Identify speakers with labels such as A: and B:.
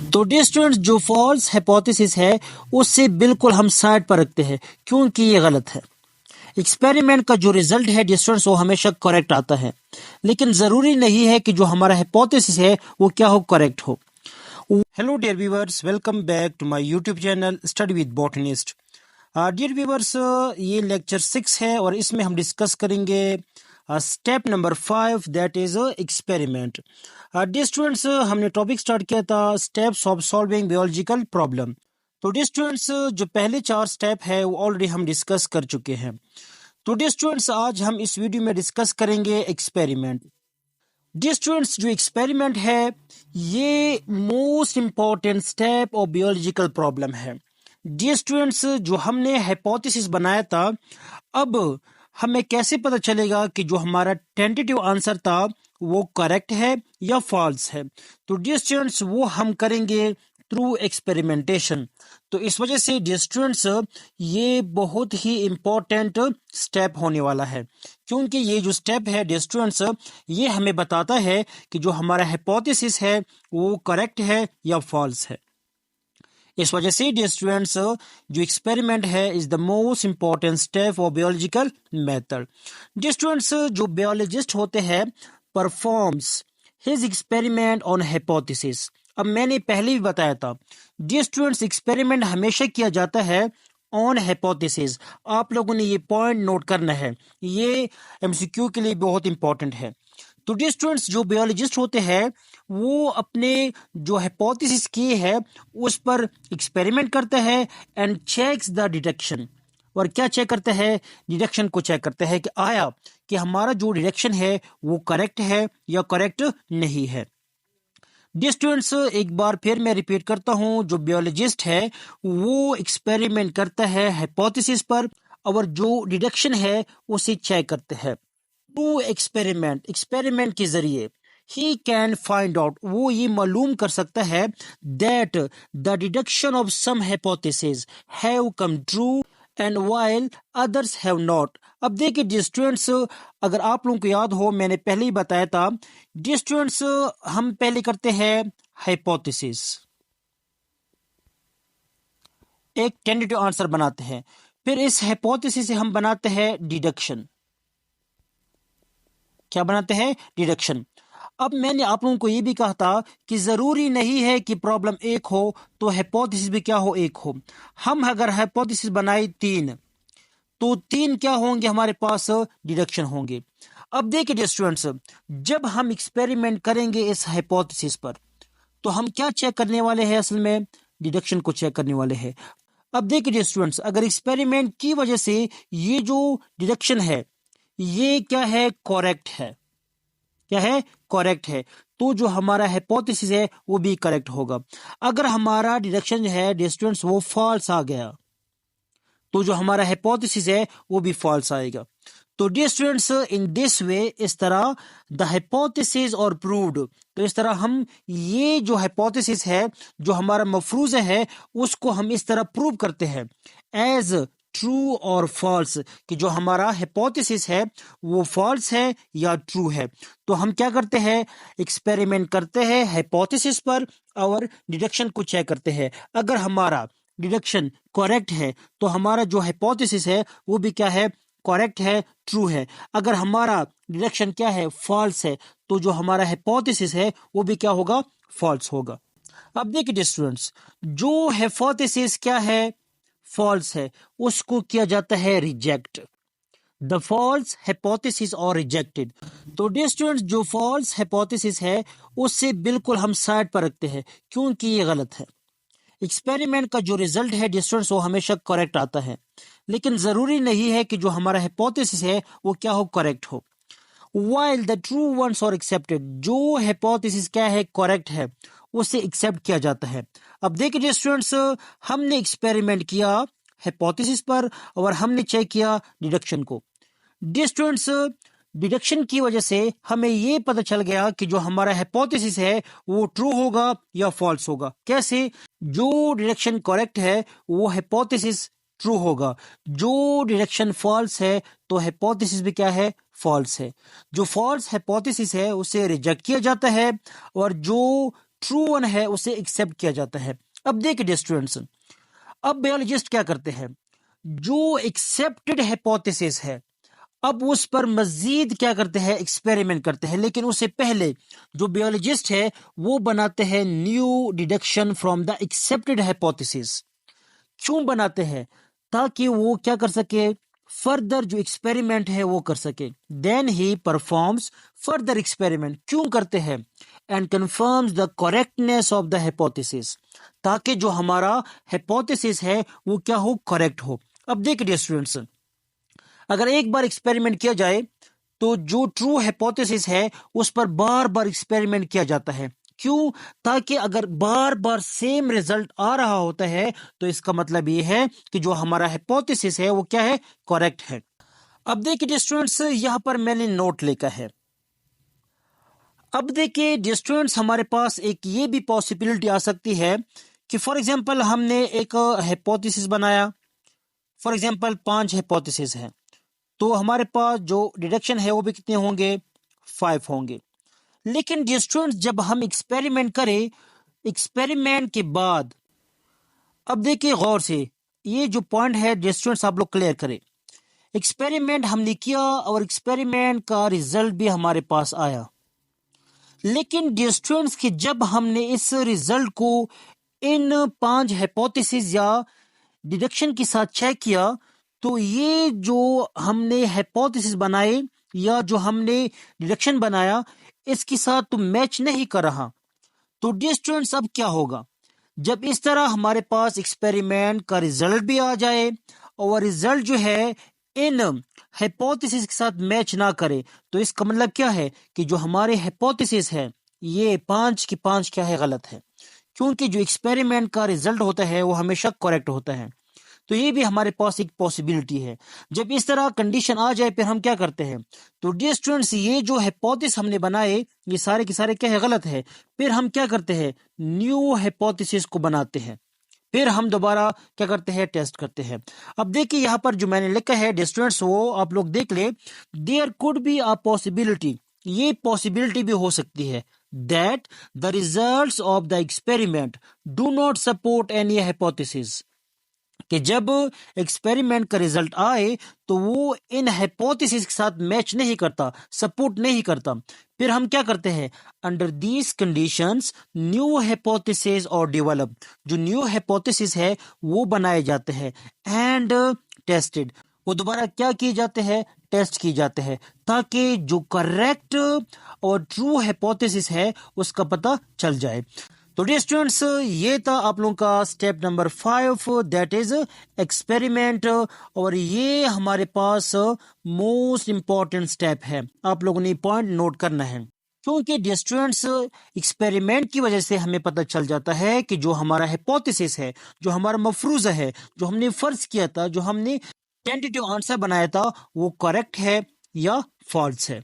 A: तो dear students, जो false hypothesis है उससे बिल्कुल हम साइड पर रखते हैं क्योंकि ये गलत है। एक्सपेरिमेंट का जो रिजल्ट है डियर स्टूडेंट्स वो हमेशा करेक्ट आता है, लेकिन जरूरी नहीं है कि जो हमारा हाइपोथेसिस है वो क्या हो, करेक्ट हो। Hello dear viewers, welcome back to my YouTube channel study with botanist. Dear viewers, ये लेक्चर 6 है और इसमें हम डिस्कस करेंगे step number 5, that is experiment. Dear students, हमने टॉपिक स्टार्ट किया था steps of solving biological problem. तो डियर स्टूडेंट्स, जो पहले 4 स्टेप है वो ऑलरेडी हम डिस्कस कर चुके हैं। तो डियर स्टूडेंट्स, आज हम इस वीडियो में डिस्कस करेंगे एक्सपेरिमेंट। डियर स्टूडेंट्स, जो एक्सपेरिमेंट है ये most important step of biological problem है। डियर स्टूडेंट्स, जो हमने हाइपोथेसिस बनाया था, अब हमें कैसे पता चलेगा कि जो हमारा टेंटेटिव आंसर था वो करेक्ट है या फॉल्स है? तो डियर स्टूडेंट्स, वो हम करेंगे थ्रू एक्सपेरिमेंटेशन। तो इस वजह से डियर स्टूडेंट्स, ये बहुत ही इम्पोर्टेंट स्टेप होने वाला है, क्योंकि ये जो स्टेप है डियर स्टूडेंट्स, ये हमें बताता है कि जो हमारा हाइपोथेसिस है वो करेक्ट है या फॉल्स है। इस वजह से डियर स्टूडेंट्स, जो एक्सपेरिमेंट है is the most important step of biological method. Dear students, जो बायोलॉजिस्ट होते हैं performs his experiment on hypothesis. अब मैंने पहले भी बताया था डियर स्टूडेंट्स, एक्सपेरिमेंट हमेशा किया जाता है ऑन हाइपोथेसिस। आप लोगों ने ये पॉइंट नोट करना है, ये एमसीक्यू के लिए बहुत इंपॉर्टेंट है। तो डियर स्टूडेंट्स, जो बायोलॉजिस्ट होते हैं वो अपने जो हाइपोथेसिस किए है उस पर एक्सपेरिमेंट करता है एंड चेक्स द डिडक्शन। और क्या चेक करता है? डिडक्शन को चेक करता है कि आया कि हमारा जो डिडक्शन है वो करेक्ट है या करेक्ट नहीं है। डियर स्टूडेंट्स, एक बार फिर मैं रिपीट करता हूँ, जो बायोलॉजिस्ट है वो एक्सपेरिमेंट करता है हाइपोथेसिस पर और जो डिडक्शन है उसे चेक करते हैं। टू एक्सपेरिमेंट के जरिए ही कैन फाइंड आउट, वो ये मालूम कर सकता है that the deduction of some hypothesis have come true and while others have not. अब देखिए डियर स्टूडेंट्स, अगर आप लोगों को याद हो, मैंने पहले ही बताया था डियर स्टूडेंट्स, हम पहले करते हैं हाइपोथेसिस, एक टेंटेटिव आंसर बनाते हैं, फिर इस हाइपोथेसिस से हम बनाते हैं डिडक्शन। क्या बनाते हैं? डिडक्शन। अब मैंने आप लोगों को ये भी कहा था कि जरूरी नहीं है कि प्रॉब्लम एक हो तो हाइपोथेसिस भी क्या हो, एक हो। हम अगर हाइपोथेसिस बनाए 3 तो 3 क्या होंगे हमारे पास? डिडक्शन होंगे। अब देखिए डियर स्टूडेंट्स, जब हम एक्सपेरिमेंट करेंगे इस हाइपोथेसिस पर तो हम क्या चेक करने वाले हैं? असल में डिडक्शन को चेक करने वाले हैं। अब देखिए डियर स्टूडेंट्स, अगर एक्सपेरिमेंट की वजह से ये जो डिडक्शन है ये क्या है? करेक्ट है। क्या है? करेक्ट है। तो जो हमारा हाइपोथेसिस है वो भी करेक्ट होगा। अगर हमारा डिडक्शन है डियर स्टूडेंट्स वो फॉल्स आ गया तो जो हमारा हाइपोथेसिस है वो भी फॉल्स आएगा। तो dear students, in this way, इस तरह द हाइपोथेसिस और प्रूव्ड, तो इस तरह हम ये जो हाइपोथेसिस है, जो हमारा मफरूज है, उसको हम इस तरह प्रूव करते हैं एज ट्रू और फॉल्स, कि जो हमारा हाइपोथेसिस है वो फॉल्स है या ट्रू है। तो हम क्या करते हैं? एक्सपेरिमेंट करते हैं हाइपोथेसिस पर और डिडक्शन को चेक करते हैं। अगर हमारा डिडक्शन करेक्ट है तो हमारा जो हाइपोथेसिस है वो भी क्या है? करेक्ट है, ट्रू है। अगर हमारा डिडक्शन क्या है? फॉल्स है, तो जो हमारा हाइपोथेसिस है वो भी क्या होगा? फॉल्स होगा। अब देखिए स्टूडेंट्स, जो हाइपोथेसिस क्या है? फॉल्स है, उसको किया जाता है रिजेक्ट। द फॉल्स हाइपोथेसिस और रिजेक्टेड। तो डियर स्टूडेंट्स, जो फॉल्स हाइपोथेसिस है उससे बिल्कुल हम साइड पर रखते हैं क्योंकि ये गलत है। एक्सपेरिमेंट का जो रिजल्ट है डियर स्टूडेंट्स वो हमेशा करेक्ट आता है, लेकिन जरूरी नहीं है कि जो हमारा हाइपोथेसिस है वो क्या हो? करेक्ट हो। While the true ones are accepted, जो हाइपोथेसिस क्या है? करेक्ट है, उसे एक्सेप्ट किया जाता है। अब देखिए डियर स्टूडेंट्स, हमने एक्सपेरिमेंट किया हाइपोथेसिस पर और हमने चेक किया डिडक्शन को। डियर स्टूडेंट्स, डिडक्शन की वजह से हमें ये पता चल गया कि जो हमारा हाइपोथेसिस है वो ट्रू होगा या फॉल्स होगा। कैसे? जो डिडक्शन करेक्ट है वो हाइपोथेसिस ट्रू होगा, जो डिडक्शन फॉल्स है तो हाइपोथेसिस भी क्या है? फॉल्स है। जो फॉल्स हाइपोथेसिस है उसे रिजेक्ट किया जाता है और जो ट्रू वन है उसे एक्सेप्ट किया जाता है। अब देखिए स्टूडेंट्स, अब बायोलॉजिस्ट क्या करते हैं, जो एक्सेप्टेड हाइपोथेसिस है अब उस पर मजीद क्या करते हैं, एक्सपेरिमेंट करते हैं। लेकिन उससे पहले जो बायोलॉजिस्ट है वो बनाते हैं new deduction from the accepted hypothesis. क्यों बनाते हैं? ताकि वो क्या कर सके, फर्दर जो एक्सपेरिमेंट है वो कर सके। Then he performs further experiment. क्यों करते हैं? And confirms the correctness of the hypothesis, ताकि जो हमारा हाइपोथेसिस है वो क्या हो, करेक्ट हो। अब देखिए स्टूडेंट्स, अगर एक बार एक्सपेरिमेंट किया जाए तो जो ट्रू हाइपोथेसिस है उस पर बार बार एक्सपेरिमेंट किया जाता है। क्यों? ताकि अगर बार बार सेम रिजल्ट आ रहा होता है तो इसका मतलब ये है कि जो हमारा हाइपोथेसिस है वो क्या है, करेक्ट है। अब देखिए स्टूडेंट्स, यहां पर मैंने नोट लिखा है। अब देखिए स्टूडेंट्स, हमारे पास एक ये भी पॉसिबिलिटी आ सकती है कि फॉर एग्जांपल हमने एक हाइपोथेसिस बनाया। फॉर एग्जांपल 5 हाइपोथेसिस है, तो हमारे पास जो डिडक्शन है वो भी कितने होंगे, 5 होंगे। लेकिन स्टूडेंट्स, जब हम एक्सपेरिमेंट करें, एक्सपेरिमेंट के बाद अब देखिए गौर से, ये जो पॉइंट है स्टूडेंट्स आप लोग क्लियर करें। एक्सपेरिमेंट हमने किया और एक्सपेरिमेंट का रिजल्ट भी हमारे पास आया। लेकिन स्टूडेंट्स कि जब हमने इस रिजल्ट को इन 5 हाइपोथेसिस या डिडक्शन के साथ चेक किया तो ये जो हमने हाइपोथेसिस बनाए या जो हमने डिडक्शन बनाया इसके साथ तो मैच नहीं कर रहा। तो स्टूडेंट्स, अब क्या होगा जब इस तरह हमारे पास एक्सपेरिमेंट का रिजल्ट भी आ जाए और रिजल्ट जो है इन हाइपोथेसिस के साथ मैच ना करे, तो इसका मतलब क्या है कि जो हमारे हाइपोथेसिस है ये 5 की 5 क्या है, गलत है। क्योंकि जो एक्सपेरिमेंट का रिजल्ट होता है वो हमेशा करेक्ट होता है। तो ये भी हमारे पास एक पॉसिबिलिटी है। जब इस तरह कंडीशन आ जाए फिर हम क्या करते हैं, तो डियर स्टूडेंट्स, ये जो हाइपोथेसिस हमने बनाए ये सारे के सारे क्या है, गलत है। फिर हम क्या करते हैं, न्यू हाइपोथेसिस को बनाते हैं। फिर हम दोबारा क्या करते हैं, टेस्ट करते हैं। अब देखिए यहाँ पर जो मैंने लिखा है डियर स्टूडेंट्स, वो आप लोग देख ले। There could be a possibility, ये पॉसिबिलिटी भी हो सकती है that the results of the experiment do not support any hypothesis, कि जब एक्सपेरिमेंट का रिजल्ट आए तो वो इन हाइपोथेसिस के साथ मैच नहीं करता, सपोर्ट नहीं करता। फिर हम क्या करते हैं, under these conditions new hypothesis और डेवलप, जो न्यू हाइपोथेसिस है वो बनाए जाते हैं एंड टेस्टेड, वो दोबारा क्या किए जाते हैं, टेस्ट किए जाते हैं, ताकि जो करेक्ट और ट्रू हाइपोथेसिस है उसका पता चल जाए। तो डियर स्टूडेंट्स, ये था आप लोगों का step number 5, that is experiment. और ये हमारे पास मोस्ट इंपॉर्टेंट स्टेप है, आप लोगों ने पॉइंट नोट करना है। क्योंकि डियर स्टूडेंट्स, एक्सपेरिमेंट की वजह से हमें पता चल जाता है कि जो हमारा हाइपोथेसिस है, जो हमारा मफरूजा है, जो हमने फर्ज किया था, जो हमने टेंटेटिव आंसर बनाया था, वो करेक्ट है या फॉल्स है।